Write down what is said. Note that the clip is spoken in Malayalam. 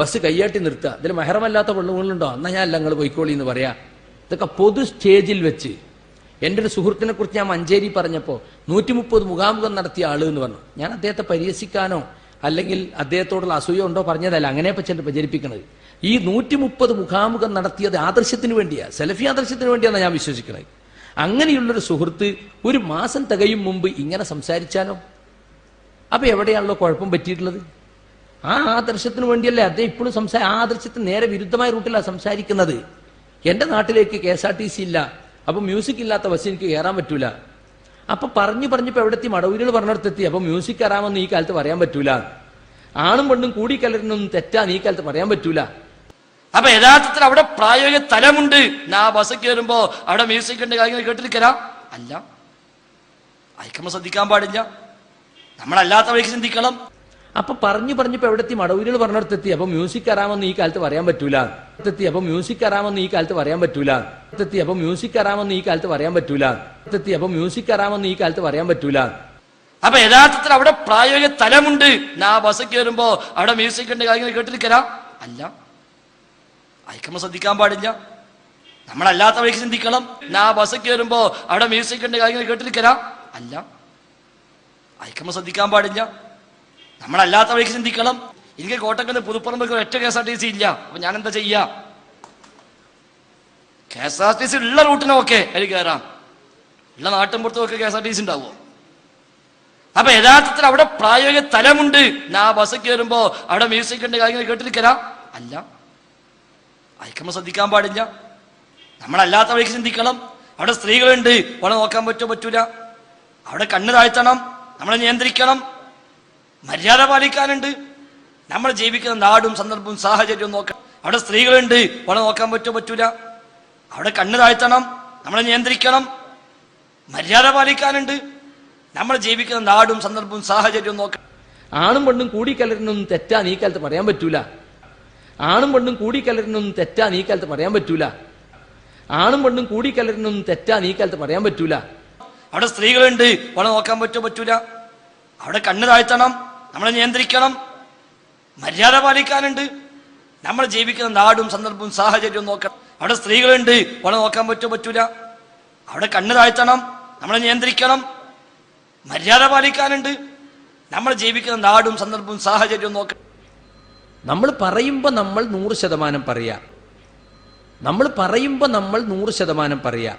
ബസ് കയ്യാട്ടി നിർത്തുക, ഇതിൽ മെഹറമല്ലാത്ത പെണ്ണുങ്ങളുണ്ടോ, എന്നാ ഞാൻ അല്ല നിങ്ങൾ പോയിക്കോളി എന്ന് പറയാ. ഇതൊക്കെ പൊതു സ്റ്റേജിൽ വെച്ച് എൻ്റെ ഒരു സുഹൃത്തിനെ കുറിച്ച് ഞാൻ മഞ്ചേരി പറഞ്ഞപ്പോൾ 130 മുഖാമുഖം നടത്തിയ ആള് എന്ന് പറഞ്ഞു. ഞാൻ അദ്ദേഹത്തെ പരിഹസിക്കാനോ അല്ലെങ്കിൽ അദ്ദേഹത്തോടുള്ള അസൂയ ഉണ്ടോ പറഞ്ഞതല്ല, അങ്ങനെയപ്പോൾ ചില പ്രചരിപ്പിക്കുന്നത്. ഈ 130 മുഖാമുഖം നടത്തിയത് ആദർശത്തിന് വേണ്ടിയാ, സെലഫി ആദർശത്തിന് വേണ്ടിയാണെന്ന് ഞാൻ വിശ്വസിക്കുന്നത്. അങ്ങനെയുള്ളൊരു സുഹൃത്ത് ഒരു മാസം തികയും മുമ്പ് ഇങ്ങനെ സംസാരിച്ചാലോ? അപ്പൊ എവിടെയാണല്ലോ കുഴപ്പം പറ്റിയിട്ടുള്ളത്? ആ ആദർശത്തിന് വേണ്ടിയല്ലേ അദ്ദേഹം ഇപ്പോഴും ആ ആദർശത്തിന് നേരെ വിരുദ്ധമായ റൂട്ടിലാണ് സംസാരിക്കുന്നത്. എന്റെ നാട്ടിലേക്ക് KSRTC ഇല്ല, അപ്പൊ മ്യൂസിക് ഇല്ലാത്ത ബസ് എനിക്ക് കയറാൻ പറ്റൂല. അപ്പൊ പറഞ്ഞപ്പോ എവിടെത്തി? മടവൂരുകൾ പറഞ്ഞിടത്തെത്തി. അപ്പൊ മ്യൂസിക് കയറാമെന്ന് ഈ കാലത്ത് പറയാൻ പറ്റൂല, ആണും പെണ്ണും കൂടിക്കലരുന്നൊന്നും തെറ്റാന്ന് ഈ കാലത്ത് പറയാൻ പറ്റൂല. അപ്പൊ യഥാർത്ഥത്തിൽ അവിടെ പ്രായോഗിക തലമുണ്ട്. ആ ബസ് കയറുമ്പോ അവിടെ മ്യൂസിക് ഉണ്ട്, കാര്യങ്ങൾ കേട്ടിരിക്കലാ അല്ല, അയക്കുമ്പോ ശ്രദ്ധിക്കാൻ പാടില്ല, നമ്മളല്ലാത്ത വഴിക്ക് ചിന്തിക്കണം. അപ്പൊ പറഞ്ഞപ്പോ എവിടെത്തി? മടവൂരുകൾ പറഞ്ഞിടത്തെത്തി. അപ്പൊ മ്യൂസിക് കയറാമെന്ന് ഈ കാലത്ത് പറയാൻ പറ്റൂല. അപ്പൊ മ്യൂസിക് കയറാമെന്ന് ഈ കാലത്ത് പറയാൻ പറ്റൂല. അപ്പൊ മ്യൂസിക് കയറാമെന്ന് ഈ കാലത്ത് പറയാൻ പറ്റൂല. അപ്പൊ മ്യൂസിക് കയറാമെന്ന് ഈ കാലത്ത് പറയാൻ പറ്റൂല. അപ്പൊ യഥാർത്ഥത്തിൽ അവിടെ പ്രായോഗിക തലമുണ്ട്. ആ ബസ് കയറുമ്പോ അവിടെ മ്യൂസിക് ഉണ്ട്, കാര്യങ്ങൾ കേട്ടിരിക്കലാ അല്ല, അയക്കുമ്പോ ശ്രദ്ധിക്കാൻ പാടില്ല, നമ്മളല്ലാത്ത വഴിക്ക് ചിന്തിക്കണം. ആ ബസ് കയറുമ്പോ അവിടെ മ്യൂസിക് ഉണ്ട്, കാര്യങ്ങൾ കേട്ടിരിക്കലാ അല്ല, അയക്കുമ്പോ ശ്രദ്ധിക്കാൻ പാടില്ല, നമ്മളല്ലാത്ത വഴിക്ക് ചിന്തിക്കണം. എനിക്ക് കോട്ടക്കല് പുതുപ്പറമ്പ് ഒറ്റ KSRTC ഇല്ല, അപ്പൊ ഞാൻ എന്താ ചെയ്യാ? KSRTC ഉള്ള റൂട്ടിനൊക്കെ എനിക്ക് കയറാം, ഉള്ള നാട്ടിൻപുറത്തൊക്കെ KSRTC ഉണ്ടാവുമോ? അപ്പൊ യഥാർത്ഥത്തിൽ അവിടെ പ്രായോഗിക തലമുണ്ട്. ആ ബസ് കയറുമ്പോ അവിടെ മ്യൂസിക് ഉണ്ട്, കാര്യങ്ങൾ കേട്ടിരിക്കലാ അല്ല, അയക്കുമ്പോ ശ്രദ്ധിക്കാൻ പാടില്ല, നമ്മളല്ലാത്ത വഴിക്ക് ചിന്തിക്കണം. അവിടെ സ്ത്രീകളുണ്ട്, അവളെ നോക്കാൻ പറ്റൂല, അവിടെ കണ്ണ് താഴ്ത്തണം, നമ്മളെ നിയന്ത്രിക്കണം, മര്യാദ പാലിക്കാനുണ്ട്, നമ്മൾ ജീവിക്കുന്ന നാടും സന്ദർഭവും സാഹചര്യവും നോക്കണം. അവിടെ സ്ത്രീകളുണ്ട്, അവളെ നോക്കാൻ പറ്റൂല, അവിടെ കണ്ണ് താഴ്ത്തണം, നമ്മളെ നിയന്ത്രിക്കണം, മര്യാദ പാലിക്കാനുണ്ട്, നമ്മൾ ജീവിക്കുന്ന നാടും സന്ദർഭവും സാഹചര്യവും നോക്കണം. ആണും പെണ്ണും കൂടിക്കലരുന്നൊന്നും തെറ്റാന്ന് ഈ കാലത്ത് പറയാൻ പറ്റൂല. ആണും പെണ്ണും കൂടിക്കലരുന്നൊന്നും തെറ്റാന്ന് ഈ കാലത്ത് പറയാൻ പറ്റൂല. ആണും പെണ്ണും കൂടിക്കലരുന്നൊന്നും തെറ്റാന്ന് ഈ കാലത്ത് പറയാൻ പറ്റൂല. അവിടെ സ്ത്രീകളുണ്ട്, അവളെ നോക്കാൻ പറ്റൂല, അവിടെ കണ്ണ് താഴ്ത്തണം, നമ്മളെ നിയന്ത്രിക്കണം, മര്യാദ പാലിക്കാനുണ്ട്, നമ്മൾ ജീവിക്കുന്ന നാടും സന്ദർഭവും സാഹചര്യവും നോക്കണം. അവിടെ സ്ത്രീകളുണ്ട്, അവളെ നോക്കാൻ പറ്റൂല, അവിടെ കണ്ണ് താഴ്ത്തണം, നമ്മളെ നിയന്ത്രിക്കണം, മര്യാദ പാലിക്കാനുണ്ട്, നമ്മൾ ജീവിക്കുന്ന നാടും സന്ദർഭവും സാഹചര്യവും നോക്കണം. നമ്മൾ പറയുമ്പോൾ നമ്മൾ 100% പറയാ. നമ്മൾ പറയുമ്പോൾ നമ്മൾ 100% പറയാ.